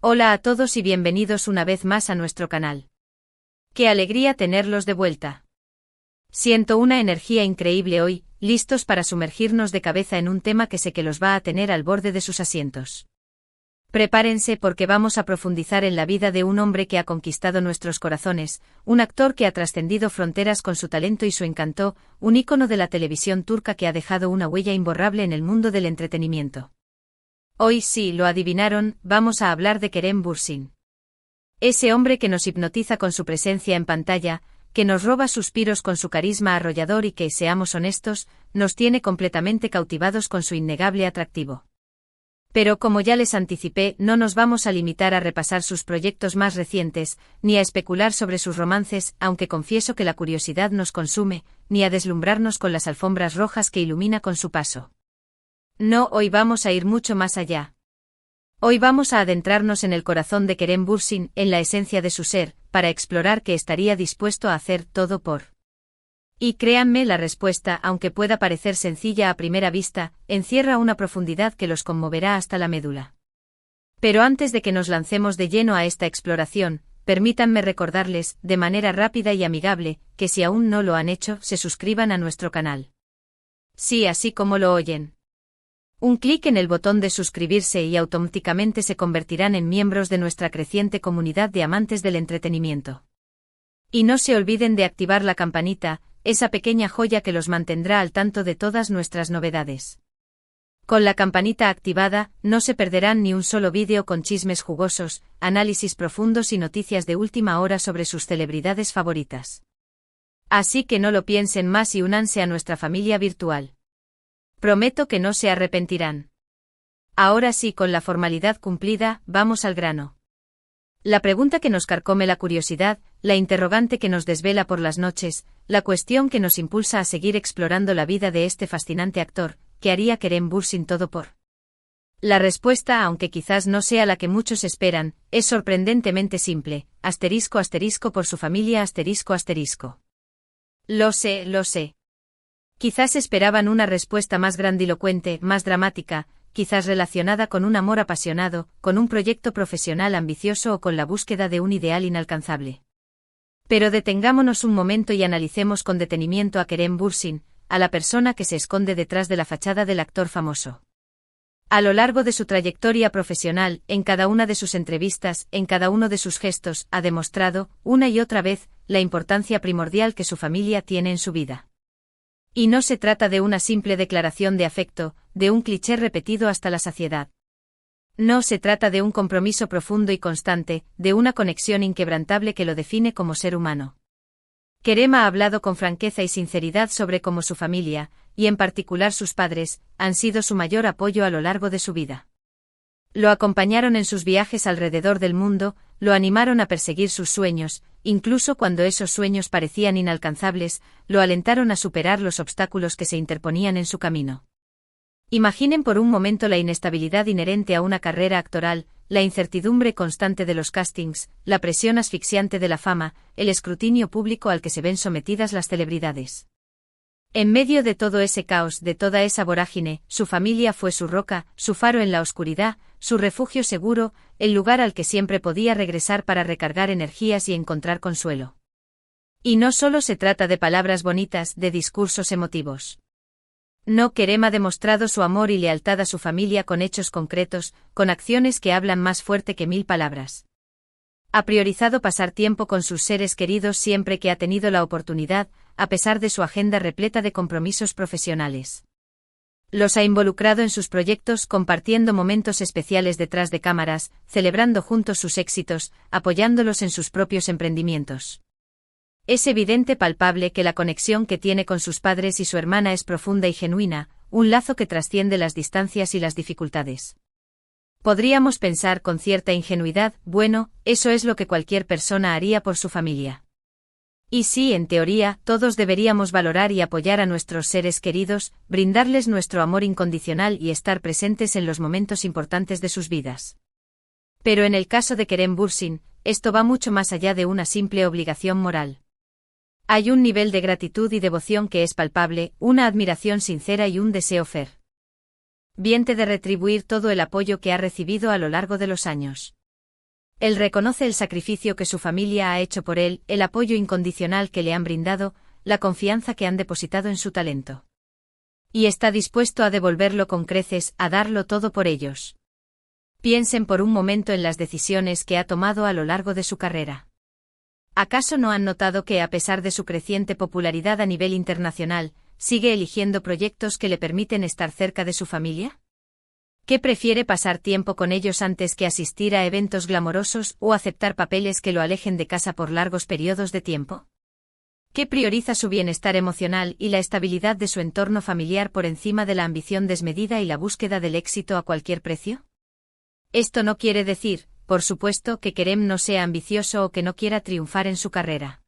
Hola a todos y bienvenidos una vez más a nuestro canal. ¡Qué alegría tenerlos de vuelta! Siento una energía increíble hoy, listos para sumergirnos de cabeza en un tema que sé que los va a tener al borde de sus asientos. Prepárense porque vamos a profundizar en la vida de un hombre que ha conquistado nuestros corazones, un actor que ha trascendido fronteras con su talento y su encanto, un ícono de la televisión turca que ha dejado una huella imborrable en el mundo del entretenimiento. Hoy sí, lo adivinaron, vamos a hablar de Kerem Bürsin. Ese hombre que nos hipnotiza con su presencia en pantalla, que nos roba suspiros con su carisma arrollador y que, seamos honestos, nos tiene completamente cautivados con su innegable atractivo. Pero como ya les anticipé, no nos vamos a limitar a repasar sus proyectos más recientes, ni a especular sobre sus romances, aunque confieso que la curiosidad nos consume, ni a deslumbrarnos con las alfombras rojas que ilumina con su paso. No, hoy vamos a ir mucho más allá. Hoy vamos a adentrarnos en el corazón de Kerem Bürsin, en la esencia de su ser, para explorar qué estaría dispuesto a hacer todo por. Y créanme, la respuesta, aunque pueda parecer sencilla a primera vista, encierra una profundidad que los conmoverá hasta la médula. Pero antes de que nos lancemos de lleno a esta exploración, permítanme recordarles, de manera rápida y amigable, que si aún no lo han hecho, se suscriban a nuestro canal. Sí, así como lo oyen. Un clic en el botón de suscribirse y automáticamente se convertirán en miembros de nuestra creciente comunidad de amantes del entretenimiento. Y no se olviden de activar la campanita, esa pequeña joya que los mantendrá al tanto de todas nuestras novedades. Con la campanita activada, no se perderán ni un solo vídeo con chismes jugosos, análisis profundos y noticias de última hora sobre sus celebridades favoritas. Así que no lo piensen más y únanse a nuestra familia virtual. Prometo que no se arrepentirán. Ahora sí, con la formalidad cumplida, vamos al grano. La pregunta que nos carcome la curiosidad, la interrogante que nos desvela por las noches, la cuestión que nos impulsa a seguir explorando la vida de este fascinante actor, ¿qué haría Kerem Bürsin todo por? La respuesta, aunque quizás no sea la que muchos esperan, es sorprendentemente simple, asterisco asterisco por su familia asterisco asterisco. Lo sé, lo sé. Quizás esperaban una respuesta más grandilocuente, más dramática, quizás relacionada con un amor apasionado, con un proyecto profesional ambicioso o con la búsqueda de un ideal inalcanzable. Pero detengámonos un momento y analicemos con detenimiento a Kerem Bürsin, a la persona que se esconde detrás de la fachada del actor famoso. A lo largo de su trayectoria profesional, en cada una de sus entrevistas, en cada uno de sus gestos, ha demostrado, una y otra vez, la importancia primordial que su familia tiene en su vida. Y no se trata de una simple declaración de afecto, de un cliché repetido hasta la saciedad. No se trata de un compromiso profundo y constante, de una conexión inquebrantable que lo define como ser humano. Kerem ha hablado con franqueza y sinceridad sobre cómo su familia, y en particular sus padres, han sido su mayor apoyo a lo largo de su vida. Lo acompañaron en sus viajes alrededor del mundo, lo animaron a perseguir sus sueños, incluso cuando esos sueños parecían inalcanzables, lo alentaron a superar los obstáculos que se interponían en su camino. Imaginen por un momento la inestabilidad inherente a una carrera actoral, la incertidumbre constante de los castings, la presión asfixiante de la fama, el escrutinio público al que se ven sometidas las celebridades. En medio de todo ese caos, de toda esa vorágine, su familia fue su roca, su faro en la oscuridad, su refugio seguro, el lugar al que siempre podía regresar para recargar energías y encontrar consuelo. Y no solo se trata de palabras bonitas, de discursos emotivos. No, Kerem ha demostrado su amor y lealtad a su familia con hechos concretos, con acciones que hablan más fuerte que 1000 palabras. Ha priorizado pasar tiempo con sus seres queridos siempre que ha tenido la oportunidad, a pesar de su agenda repleta de compromisos profesionales. Los ha involucrado en sus proyectos compartiendo momentos especiales detrás de cámaras, celebrando juntos sus éxitos, apoyándolos en sus propios emprendimientos. Es evidente, palpable, que la conexión que tiene con sus padres y su hermana es profunda y genuina, un lazo que trasciende las distancias y las dificultades. Podríamos pensar con cierta ingenuidad, bueno, eso es lo que cualquier persona haría por su familia. Y sí, en teoría, todos deberíamos valorar y apoyar a nuestros seres queridos, brindarles nuestro amor incondicional y estar presentes en los momentos importantes de sus vidas. Pero en el caso de Kerem Bürsin, esto va mucho más allá de una simple obligación moral. Hay un nivel de gratitud y devoción que es palpable, una admiración sincera y un deseo ferviente de retribuir todo el apoyo que ha recibido a lo largo de los años. Él reconoce el sacrificio que su familia ha hecho por él, el apoyo incondicional que le han brindado, la confianza que han depositado en su talento. Y está dispuesto a devolverlo con creces, a darlo todo por ellos. Piensen por un momento en las decisiones que ha tomado a lo largo de su carrera. ¿Acaso no han notado que, a pesar de su creciente popularidad a nivel internacional, sigue eligiendo proyectos que le permiten estar cerca de su familia? ¿Qué prefiere pasar tiempo con ellos antes que asistir a eventos glamorosos o aceptar papeles que lo alejen de casa por largos periodos de tiempo? ¿Qué prioriza su bienestar emocional y la estabilidad de su entorno familiar por encima de la ambición desmedida y la búsqueda del éxito a cualquier precio? Esto no quiere decir, por supuesto, que Kerem no sea ambicioso o que no quiera triunfar en su carrera.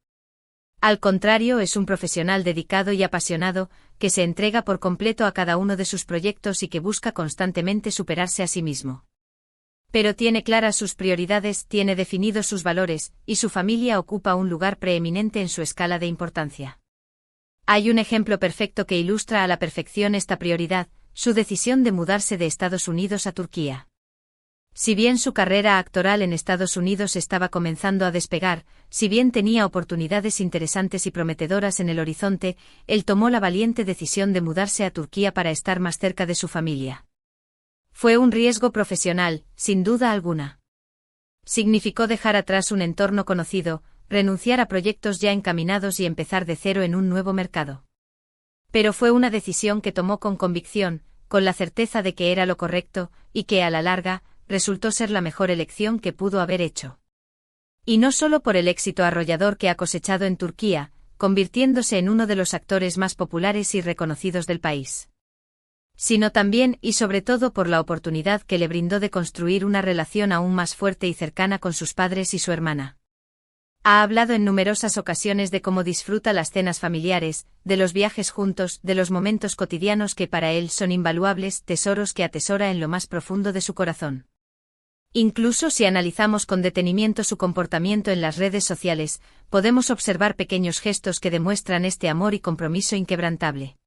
Al contrario, es un profesional dedicado y apasionado, que se entrega por completo a cada uno de sus proyectos y que busca constantemente superarse a sí mismo. Pero tiene claras sus prioridades, tiene definidos sus valores, y su familia ocupa un lugar preeminente en su escala de importancia. Hay un ejemplo perfecto que ilustra a la perfección esta prioridad, su decisión de mudarse de Estados Unidos a Turquía. Si bien su carrera actoral en Estados Unidos estaba comenzando a despegar, si bien tenía oportunidades interesantes y prometedoras en el horizonte, él tomó la valiente decisión de mudarse a Turquía para estar más cerca de su familia. Fue un riesgo profesional, sin duda alguna. Significó dejar atrás un entorno conocido, renunciar a proyectos ya encaminados y empezar de cero en un nuevo mercado. Pero fue una decisión que tomó con convicción, con la certeza de que era lo correcto, y que a la larga, resultó ser la mejor elección que pudo haber hecho. Y no solo por el éxito arrollador que ha cosechado en Turquía, convirtiéndose en uno de los actores más populares y reconocidos del país, sino también y sobre todo por la oportunidad que le brindó de construir una relación aún más fuerte y cercana con sus padres y su hermana. Ha hablado en numerosas ocasiones de cómo disfruta las cenas familiares, de los viajes juntos, de los momentos cotidianos que para él son invaluables, tesoros que atesora en lo más profundo de su corazón. Incluso si analizamos con detenimiento su comportamiento en las redes sociales, podemos observar pequeños gestos que demuestran este amor y compromiso inquebrantable.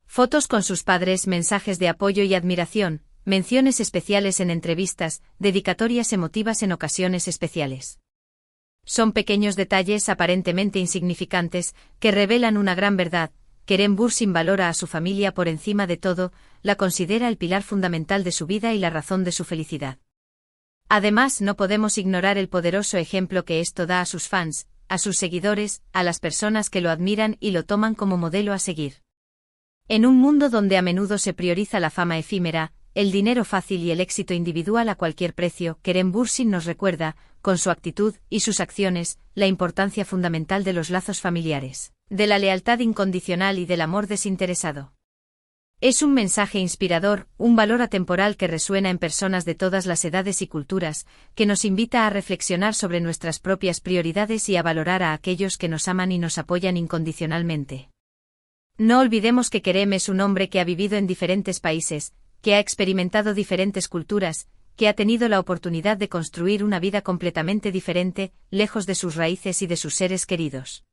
Fotos con sus padres, mensajes de apoyo y admiración, menciones especiales en entrevistas, dedicatorias emotivas en ocasiones especiales. Son pequeños detalles aparentemente insignificantes, que revelan una gran verdad. Kerem Bürsin valora a su familia por encima de todo, la considera el pilar fundamental de su vida y la razón de su felicidad. Además, no podemos ignorar el poderoso ejemplo que esto da a sus fans, a sus seguidores, a las personas que lo admiran y lo toman como modelo a seguir. En un mundo donde a menudo se prioriza la fama efímera, el dinero fácil y el éxito individual a cualquier precio, Kerem Bürsin nos recuerda, con su actitud y sus acciones, la importancia fundamental de los lazos familiares, de la lealtad incondicional y del amor desinteresado. Es un mensaje inspirador, un valor atemporal que resuena en personas de todas las edades y culturas, que nos invita a reflexionar sobre nuestras propias prioridades y a valorar a aquellos que nos aman y nos apoyan incondicionalmente. No olvidemos que Kerem es un hombre que ha vivido en diferentes países, que ha experimentado diferentes culturas, que ha tenido la oportunidad de construir una vida completamente diferente, lejos de sus raíces y de sus seres queridos.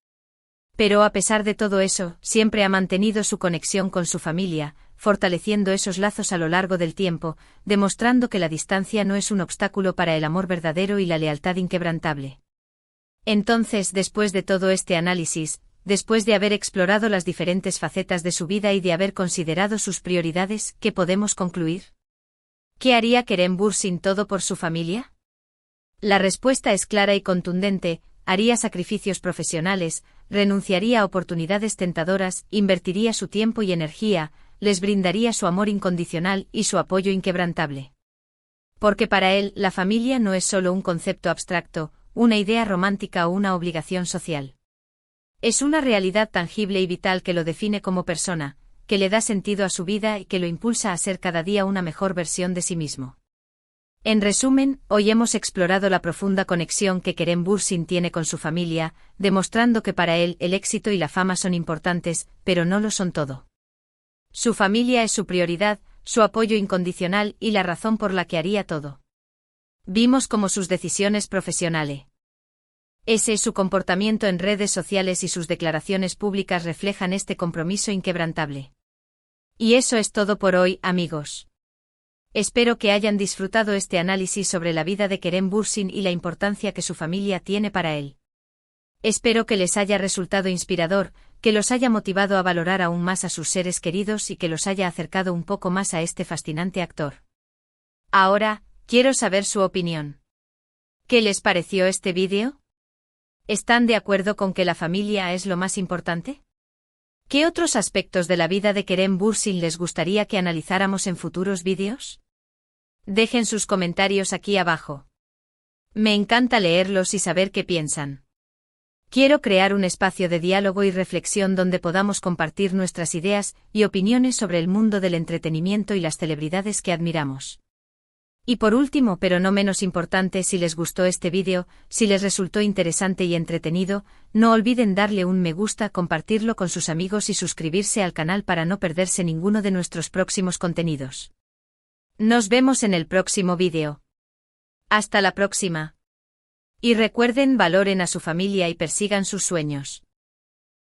Pero a pesar de todo eso, siempre ha mantenido su conexión con su familia, fortaleciendo esos lazos a lo largo del tiempo, demostrando que la distancia no es un obstáculo para el amor verdadero y la lealtad inquebrantable. Entonces, después de todo este análisis, después de haber explorado las diferentes facetas de su vida y de haber considerado sus prioridades, ¿qué podemos concluir? ¿Qué haría Kerem Bürsin todo por su familia? La respuesta es clara y contundente: haría sacrificios profesionales, renunciaría a oportunidades tentadoras, invertiría su tiempo y energía, les brindaría su amor incondicional y su apoyo inquebrantable. Porque para él, la familia no es solo un concepto abstracto, una idea romántica o una obligación social. Es una realidad tangible y vital que lo define como persona, que le da sentido a su vida y que lo impulsa a ser cada día una mejor versión de sí mismo. En resumen, hoy hemos explorado la profunda conexión que Kerem Bürsin tiene con su familia, demostrando que para él el éxito y la fama son importantes, pero no lo son todo. Su familia es su prioridad, su apoyo incondicional y la razón por la que haría todo. Vimos cómo sus decisiones profesionales, su comportamiento en redes sociales y sus declaraciones públicas reflejan este compromiso inquebrantable. Y eso es todo por hoy, amigos. Espero que hayan disfrutado este análisis sobre la vida de Kerem Bürsin y la importancia que su familia tiene para él. Espero que les haya resultado inspirador, que los haya motivado a valorar aún más a sus seres queridos y que los haya acercado un poco más a este fascinante actor. Ahora, quiero saber su opinión. ¿Qué les pareció este vídeo? ¿Están de acuerdo con que la familia es lo más importante? ¿Qué otros aspectos de la vida de Kerem Bürsin les gustaría que analizáramos en futuros vídeos? Dejen sus comentarios aquí abajo. Me encanta leerlos y saber qué piensan. Quiero crear un espacio de diálogo y reflexión donde podamos compartir nuestras ideas y opiniones sobre el mundo del entretenimiento y las celebridades que admiramos. Y por último, pero no menos importante, si les gustó este vídeo, si les resultó interesante y entretenido, no olviden darle un me gusta, compartirlo con sus amigos y suscribirse al canal para no perderse ninguno de nuestros próximos contenidos. Nos vemos en el próximo vídeo. Hasta la próxima. Y recuerden, valoren a su familia y persigan sus sueños.